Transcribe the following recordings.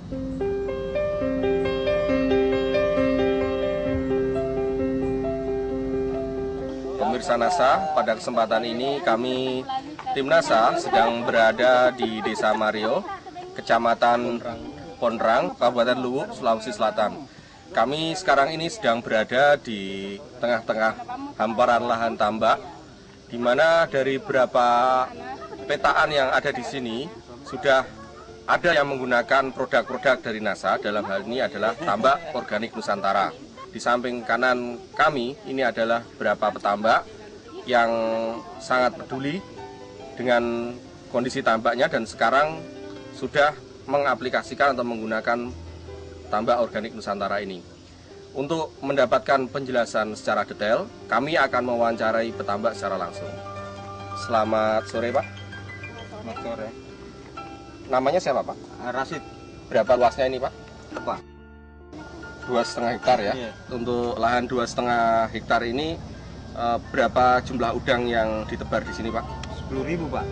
Pemirsa NASA, pada kesempatan ini kami tim NASA sedang berada di Desa Mario, Kecamatan Pondrang, Kabupaten Luwu, Sulawesi Selatan. Kami sekarang ini sedang berada di tengah-tengah hamparan lahan tambak, di mana dari beberapa petaan yang ada di sini sudah ada yang menggunakan produk-produk dari NASA. Dalam hal ini adalah tambak organik Nusantara. Di samping kanan kami ini adalah beberapa petambak yang sangat peduli dengan kondisi tambaknya dan sekarang sudah mengaplikasikan atau menggunakan tambak organik Nusantara ini. Untuk mendapatkan penjelasan secara detail, kami akan mewawancarai petambak secara langsung. Selamat sore, Pak. Selamat sore. Namanya siapa, Pak? Rasid. Berapa luasnya ini, Pak? Apa? 2,5 hektar ya. Iya. Untuk lahan 2,5 hektar ini berapa jumlah udang yang ditebar di sini, Pak? 10.000, Pak.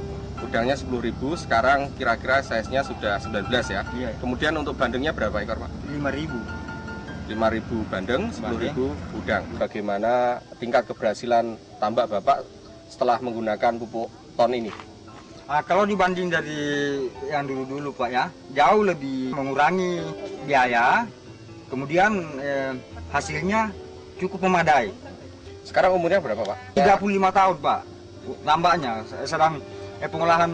Udangnya 10.000, sekarang kira-kira size-nya sudah 19 ya. Iya. Kemudian untuk bandengnya berapa ekor, Pak? 5.000. 5.000 bandeng, 10.000 udang. Bagaimana tingkat keberhasilan tambak Bapak setelah menggunakan pupuk ton ini? Kalau dibanding dari yang dulu-dulu, Pak ya, jauh lebih mengurangi biaya. Kemudian hasilnya cukup memadai. Sekarang umurnya berapa, Pak? 35 tahun, Pak. Tambaknya sedang pengolahan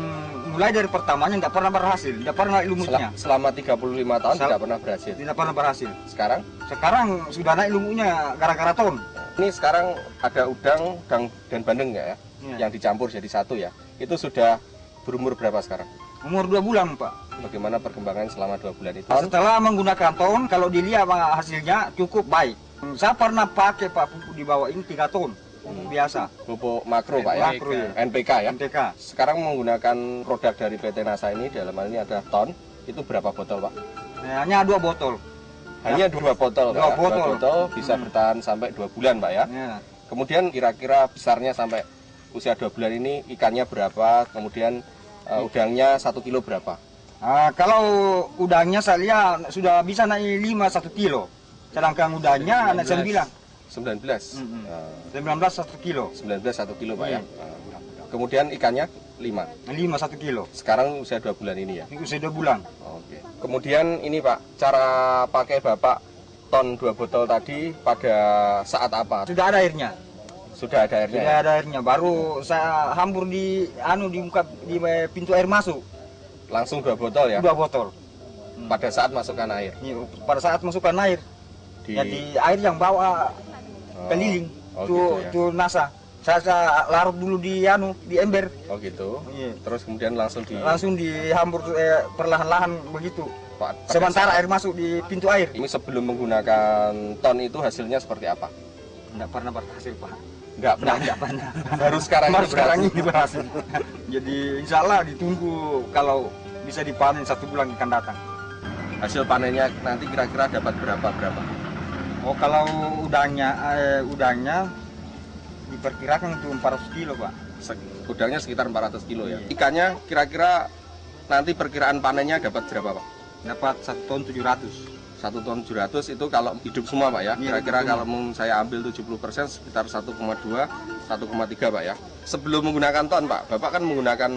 mulai dari pertamanya nggak pernah berhasil, nggak pernah ilmunya. Selama 35 tahun tidak pernah berhasil. Tidak pernah berhasil. Sekarang? Sekarang sudah naik ilmunya gara-gara ton. Ini sekarang ada udang dan bandeng nggak ya? Iya. Yang dicampur jadi satu ya. Itu sudah berumur berapa sekarang? Umur 2 bulan, Pak. Bagaimana perkembangan selama 2 bulan itu? Setelah menggunakan ton, kalau dilihat hasilnya cukup baik. Saya pernah pakai, Pak, pupuk di bawah ini 3 ton. Biasa. Pupuk makro, Pak ya? Makro, ya. NPK ya? NPK. Sekarang menggunakan produk dari PT NASA ini, dalam hal ini ada ton. Itu berapa botol, Pak? Hanya 2 botol. Hanya 2 botol, Pak. 2 botol. 2 botol bisa bertahan sampai 2 bulan, Pak ya? Ya. Kemudian kira-kira besarnya sampai usia 2 bulan ini ikannya berapa? Kemudian udangnya 1 kilo berapa? Kalau udangnya saya lihat sudah bisa naik 1 kilo. Sedangkan udangnya naik 9. 19. 19 1 kilo. 19 1 kilo, Pak ya. Kemudian ikannya 5. 5 1 kilo. Sekarang usia 2 bulan ini ya. Usia 2 bulan. Oke. Kemudian ini, Pak, cara pakai Bapak ton 2 botol tadi pada saat apa? Sudah ada airnya. Sudah ada airnya. Sudah ada airnya. Baru saya hambur di di pintu air masuk. Langsung 2 botol ya. 2 botol. Pada saat masukkan air. Pada saat masukkan air. Jadi air yang bawa keliling tuh NASA. Saya larut dulu di ember. Oh gitu. Iya. Terus kemudian langsung dihambur perlahan-lahan begitu. Pada Sementara air masuk di pintu air. Ini sebelum menggunakan ton itu hasilnya seperti apa? Enggak pernah berhasil, Pak. Enggak pernah. Baru sekarang ini berhasil. Jadi insya Allah ditunggu kalau bisa dipanen 1 bulan akan datang. Hasil panennya nanti kira-kira dapat berapa? Oh, kalau udangnya diperkirakan untuk 400 kilo, Pak. Udangnya sekitar 400 kilo ya. Ikannya kira-kira nanti perkiraan panennya dapat berapa, Pak? Dapat 1 ton 700. 1 ton 700 itu kalau hidup semua, Pak ya. Kira-kira kalau saya ambil 70% sekitar 1,2, 1,3, Pak ya. Sebelum menggunakan ton, Pak, Bapak kan menggunakan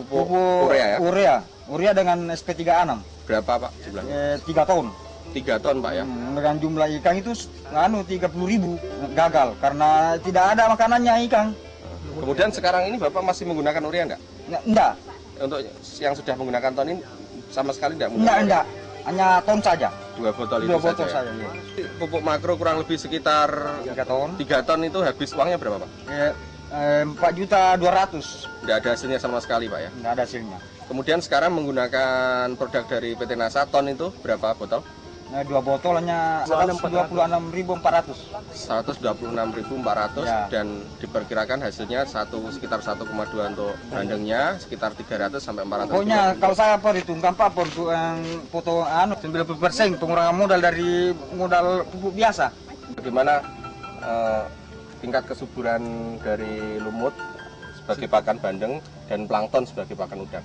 pupuk urea ya? Urea dengan SP36. Berapa, Pak, jumlahnya? 3 ton. 3 ton, Pak ya. Dengan jumlah ikan itu 30.000 gagal karena tidak ada makanannya ikan. Kemudian sekarang ini Bapak masih menggunakan urea enggak? Enggak. Untuk yang sudah menggunakan ton ini sama sekali enggak menggunakan? Enggak. Hanya ton saja. 2 botol 2 itu botol saja. Ya. Pupuk makro kurang lebih sekitar 3 ton. 3 ton itu habis uangnya berapa, Pak? 4.200.000. Enggak ada hasilnya sama sekali, Pak ya. Enggak ada hasilnya. Kemudian sekarang menggunakan produk dari PT NASA ton itu berapa botol? 2 botol hanya 126.400. 126.400 Ya. Dan diperkirakan hasilnya sekitar 1,2 untuk bandengnya, sekitar 300 sampai 400. Pokoknya kalau saya perhitungkan, Pak, untuk yang foto 90% pengurangan modal dari modal pupuk biasa. Bagaimana tingkat kesuburan dari lumut sebagai pakan bandeng dan plankton sebagai pakan udang?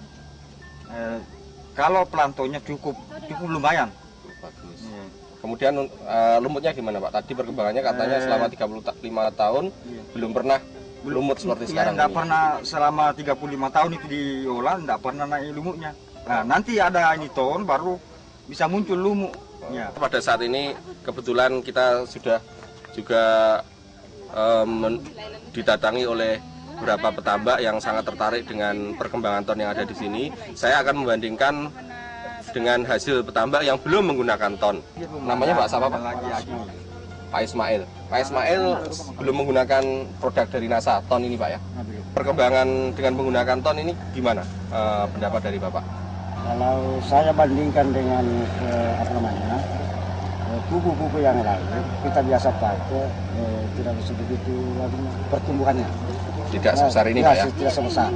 Kalau plantonya cukup lumayan. Bagus. Kemudian lumutnya gimana Pak? Tadi perkembangannya katanya selama 35 tahun belum pernah lumut seperti sekarang Tidak ini. pernah selama 35 tahun itu diolah, tidak pernah naik lumutnya. Nah, nanti ada ini tahun baru bisa muncul lumut. Ya. Pada saat ini kebetulan kita sudah juga didatangi oleh beberapa petambak yang sangat tertarik dengan perkembangan ton yang ada di sini. Saya akan membandingkan dengan hasil petambak yang belum menggunakan ton. Namanya Pak siapa Pak? Pak Ismail. Pak Ismail belum menggunakan produk dari NASA, ton ini Pak ya. Perkembangan dengan menggunakan ton ini gimana pendapat dari Bapak? Kalau saya bandingkan dengan kubu-kubu yang lain, kita biasa pakai tidak begitu pertumbuhannya. Tidak sebesar ini Pak ya? Tidak sebesar.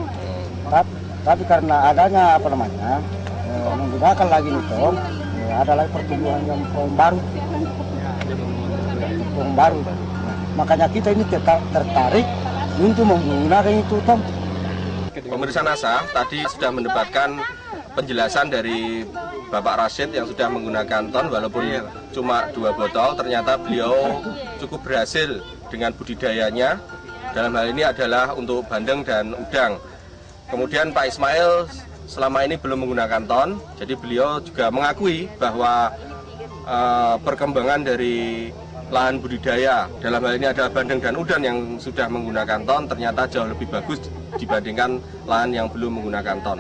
Tapi karena adanya menggunakan lagi nitong, ada lagi pertumbuhan yang baru. Makanya kita ini tertarik untuk menggunakan itu ton. Pemirsa NASA tadi sudah mendebatkan penjelasan dari Bapak Rashid yang sudah menggunakan ton, walaupun cuma 2 botol, ternyata beliau cukup berhasil dengan budidayanya. Dalam hal ini adalah untuk bandeng dan udang. Kemudian Pak Ismail selama ini belum menggunakan ton, jadi beliau juga mengakui bahwa perkembangan dari lahan budidaya, dalam hal ini adalah bandeng dan udang yang sudah menggunakan ton, ternyata jauh lebih bagus dibandingkan lahan yang belum menggunakan ton.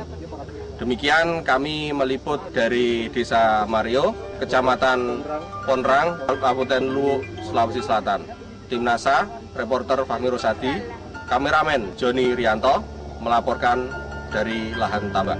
Demikian kami meliput dari Desa Mario, Kecamatan Ponrang, Kabupaten Luwu, Sulawesi Selatan. Tim NASA, reporter Fahmi Rosadi, kameramen Joni Rianto melaporkan dari lahan tambak.